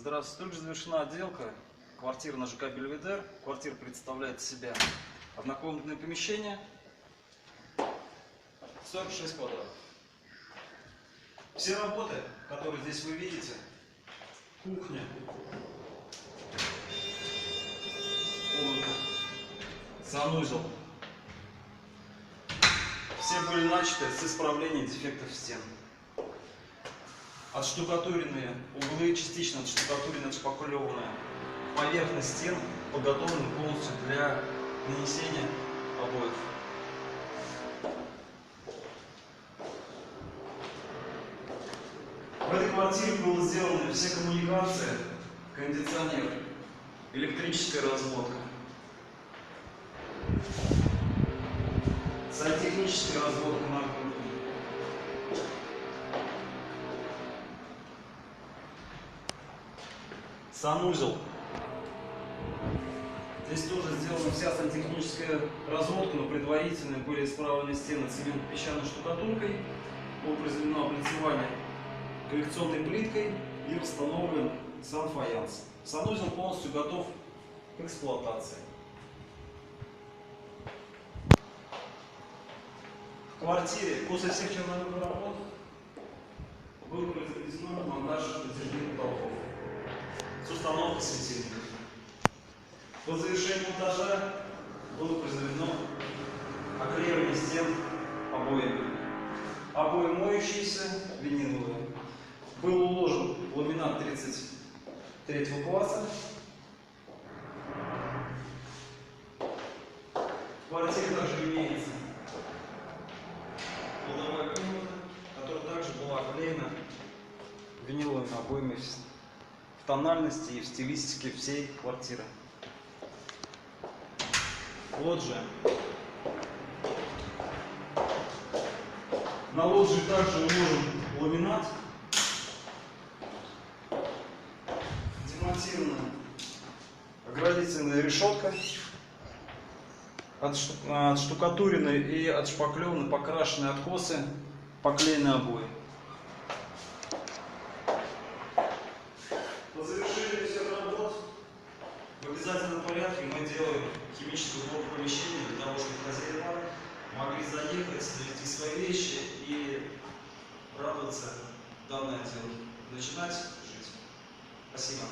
Здравствуйте. Только завершена отделка квартиры на ЖК Бельведер. Квартира представляет из себя однокомнатное помещение, 46 квадратов. Все работы, которые здесь вы видите, кухня, комната, санузел, все были начаты с исправления дефектов стен. Отштукатуренные углы, частично отштукатуренная, отшпаклеванная поверхность стен подготовлены полностью для нанесения обоев. В этой квартире было сделаны все коммуникации, кондиционер, электрическая разводка, сантехническая разводка на кухне. Санузел. Здесь тоже сделана вся сантехническая разводка, но предварительно были исправлены стены цементно-песчаной штукатуркой, было произведено облицевание коллекционной плиткой и восстановлен сам фаянс. Санузел полностью готов к эксплуатации. В квартире после всех черновых работ был произведен монтаж натяжных потолков с установкой светильников. По завершению монтажа было произведено оклеивание стен обоями. Обои моющиеся, виниловые. Был уложен ламинат 33 класса. В квартире также имеется кладовая комната, которая также была оклеена виниловыми обоями в тональности и в стилистике всей квартиры. Лоджия. На лоджии также уложен ламинат. Демонтирована оградительная решетка. Отштукатурены и отшпаклеваны, покрашены откосы, поклеены обои. По завершению всех работ в обязательном порядке мы делаем химическую уборку помещения для того, чтобы хозяева могли заехать, довести свои вещи и радоваться данной отделке. Начинать жить. Спасибо.